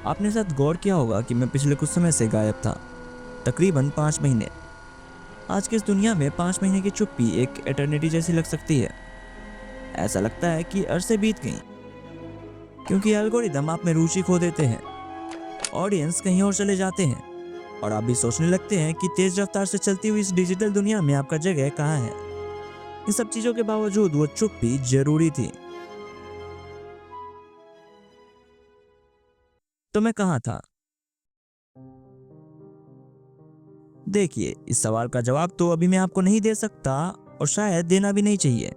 आपने शायद गौर किया होगा कि मैं पिछले कुछ समय से गायब था, तकरीबन 5 महीने। आज की इस दुनिया में 5 महीने की चुप्पी एक एटर्निटी जैसी लग सकती है। ऐसा लगता है कि अरसे बीत गई, क्योंकि एल्गोरिदम आप में रुचि खो देते हैं, ऑडियंस कहीं और चले जाते हैं, और आप भी सोचने लगते हैं कि तेज रफ्तार से चलती हुई इस डिजिटल दुनिया में आपका जगह कहाँ है। इन सब चीजों के बावजूद वो चुप्पी जरूरी थी। तो मैं कहाँ था? देखिए, इस सवाल का जवाब तो अभी मैं आपको नहीं दे सकता, और शायद देना भी नहीं चाहिए।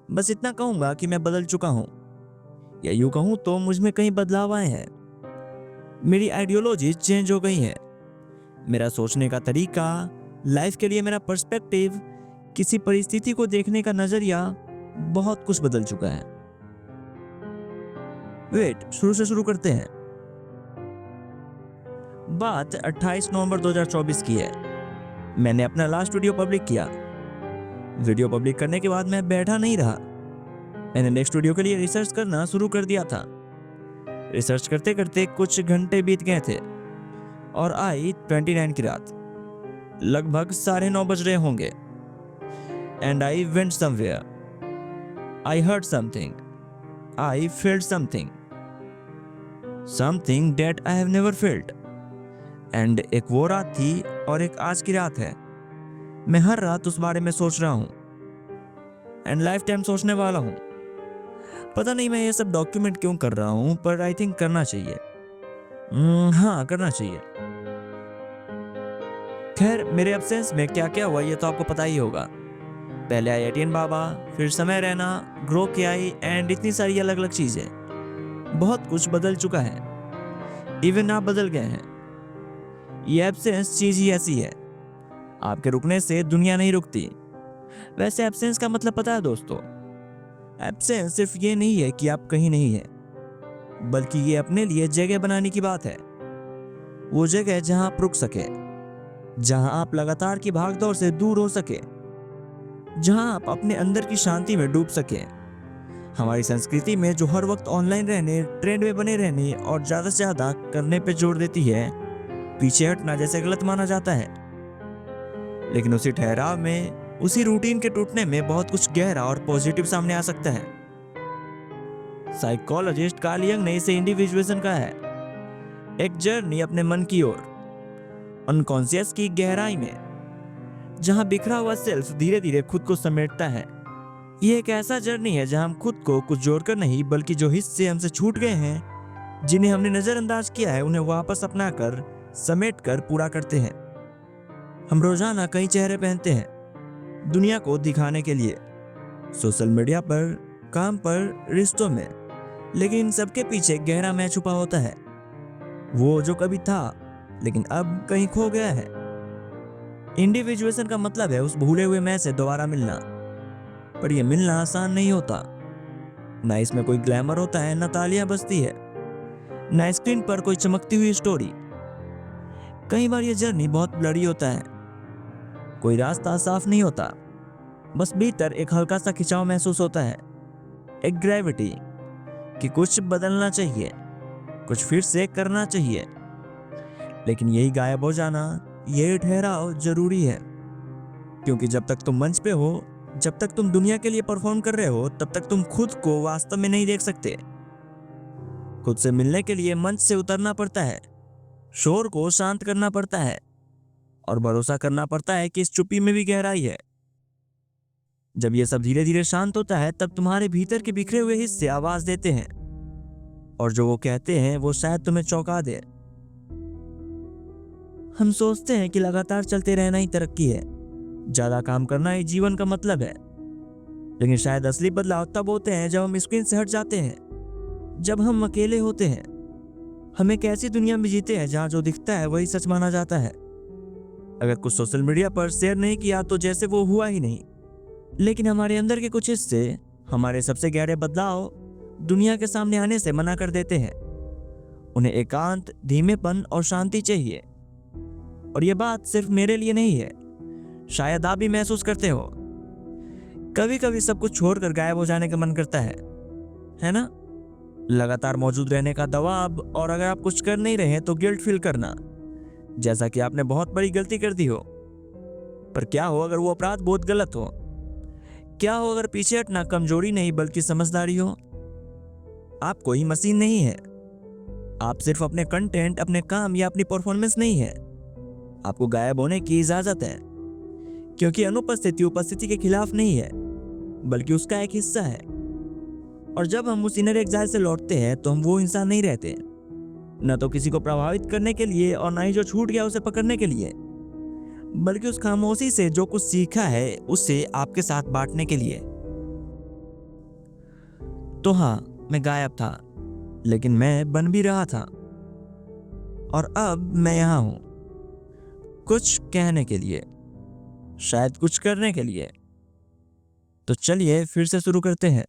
बस इतना कहूंगा कि मैं बदल चुका हूं, या यूं कहूं तो मुझ में कई बदलाव आए हैं। मेरी आइडियोलॉजी चेंज हो गई है, मेरा सोचने का तरीका, लाइफ के लिए मेरा पर्सपेक्टिव, किसी परिस्थिति को देखने का नजरिया, बहुत कुछ बदल चुका है। वेट, शुरू से शुरू करते हैं। बात 28 नवंबर 2024 की है। मैंने अपना लास्ट वीडियो पब्लिक किया। वीडियो पब्लिक करने के बाद मैं बैठा नहीं रहा, मैंने नेक्स्ट वीडियो के लिए रिसर्च करना शुरू कर दिया था। रिसर्च करते करते कुछ घंटे बीत गए थे, और आई 29 की रात। लगभग 9:30 बज रहे होंगे। And I went somewhere. I heard something. I felt something. Something that I have never felt. And एक वो रात थी और एक आज की रात है। मैं हर रात उस बारे में सोच रहा हूँ, एंड लाइफ टाइम सोचने वाला हूँ। पता नहीं मैं ये सब डॉक्यूमेंट क्यों कर रहा हूँ, पर आई थिंक करना चाहिए। हाँ, करना चाहिए। खैर, मेरे एब्सेंस में क्या क्या हुआ ये तो आपको पता ही होगा। पहले आई एटीएन बाबा, फिर समय रहना, ग्रो के आई, एंड इतनी सारी अलग अलग चीजें। बहुत कुछ बदल चुका है। इवन आप बदल गए हैं। ये एब्सेंस चीज ही ऐसी है, आपके रुकने से दुनिया नहीं रुकती। वैसे एब्सेंस का मतलब पता है दोस्तों? एब्सेंस सिर्फ ये नहीं है कि आप कहीं नहीं है, बल्कि ये अपने लिए जगह बनाने की बात है। वो जगह जहां आप रुक सके, जहां आप लगातार की भागदौड़ से दूर हो सके, जहां आप अपने अंदर की शांति में डूब सके। हमारी संस्कृति में जो हर वक्त ऑनलाइन रहने, ट्रेंड में बने रहने और ज्यादा से ज्यादा करने पे जोर देती है, पीछे हटना जैसे गलत माना जाता है। लेकिन उसी ठहराव में, उसी रूटीन के टूटने में बहुत कुछ गहरा और पॉजिटिव सामने आ सकता है। साइकोलॉजिस्ट कार्ल यंग ने इसे इंडिविजुएशन कहा है, एक जर्नी अपने मन की ओर, अनकॉन्शियस की गहराई में, जहां बिखरा हुआ सेल्फ धीरे धीरे खुद को समेटता है। ये एक ऐसा जर्नी है जहां हम खुद को कुछ जोड़कर नहीं, बल्कि जो हिस्से हमसे छूट गए हैं, जिन्हें हमने नजरअंदाज किया है, उन्हें वापस अपनाकर, समेटकर पूरा करते हैं। हम रोजाना कई चेहरे पहनते हैं, दुनिया को दिखाने के लिए, सोशल मीडिया पर, काम पर, रिश्तों में। लेकिन इन सबके पीछे गहरा मैं छुपा होता है, वो जो कभी था लेकिन अब कहीं खो गया है। इंडिविजुएशन का मतलब है उस भूले हुए मैं से दोबारा मिलना। पर यह मिलना आसान नहीं होता। ना इसमें कोई ग्लैमर होता है, ना तालियां बजती है, ना स्क्रीन पर कोई चमकती हुई स्टोरी। कई बार यह जर्नी बहुत ब्लरी होता है, कोई रास्ता साफ नहीं होता, बस भीतर एक हल्का सा खिंचाव महसूस होता है, एक ग्रेविटी कि कुछ बदलना चाहिए, कुछ फिर से करना चाहिए। लेकिन यही गायब हो जाना, यही ठहराव जरूरी है, क्योंकि जब तक तुम मंच पे हो, जब तक तुम दुनिया के लिए परफॉर्म कर रहे हो, तब तक तुम खुद को वास्तव में नहीं देख सकते। खुद से मिलने के लिए मंच से उतरना पड़ता है, शोर को शांत करना पड़ता है, और भरोसा करना पड़ता है कि इस चुप्पी में भी गहराई है। जब यह सब धीरे धीरे शांत होता है, तब तुम्हारे भीतर के बिखरे हुए हिस्से आवाज देते हैं, और जो वो कहते हैं वो शायद तुम्हें चौंका दे। हम सोचते हैं कि लगातार चलते रहना ही तरक्की है, ज्यादा काम करना ही जीवन का मतलब है। लेकिन शायद असली बदलाव तब होते हैं जब हम स्क्रीन से हट जाते हैं, जब हम अकेले होते हैं। हम एक ऐसी दुनिया में जीते हैं जहां जो दिखता है वही सच माना जाता है। अगर कुछ सोशल मीडिया पर शेयर नहीं किया तो जैसे वो हुआ ही नहीं। लेकिन हमारे अंदर के कुछ हिस्से हमारे सबसे गहरे बदलाव दुनिया के सामने आने से मना कर देते हैं। उन्हें एकांत, धीमेपन और शांति चाहिए। और यह बात सिर्फ मेरे लिए नहीं है, शायद आप भी महसूस करते हो। कभी कभी सब कुछ छोड़कर गायब हो जाने का मन करता है ना? लगातार मौजूद रहने का दबाव, और अगर आप कुछ कर नहीं रहे तो गिल्ट फील करना, जैसा कि आपने बहुत बड़ी गलती कर दी हो। पर क्या हो अगर वो अपराध बहुत गलत हो? क्या हो अगर पीछे हटना कमजोरी नहीं बल्कि समझदारी हो? आप कोई मशीन नहीं है। आप सिर्फ अपने कंटेंट, अपने काम या अपनी परफॉर्मेंस नहीं है। आपको गायब होने की इजाजत है, क्योंकि अनुपस्थिति उपस्थिति के खिलाफ नहीं है, बल्कि उसका एक हिस्सा है। और जब हम उस इनर एग्जाइल से लौटते हैं तो हम वो इंसान नहीं रहते, न तो किसी को प्रभावित करने के लिए और ना ही जो छूट गया उसे पकड़ने के लिए, बल्कि उस खामोशी से जो कुछ सीखा है उससे आपके साथ बांटने के लिए। तो हाँ, मैं गायब था, लेकिन मैं बन भी रहा था। और अब मैं यहां हूं, कुछ कहने के लिए, शायद कुछ करने के लिए। तो चलिए फिर से शुरू करते हैं।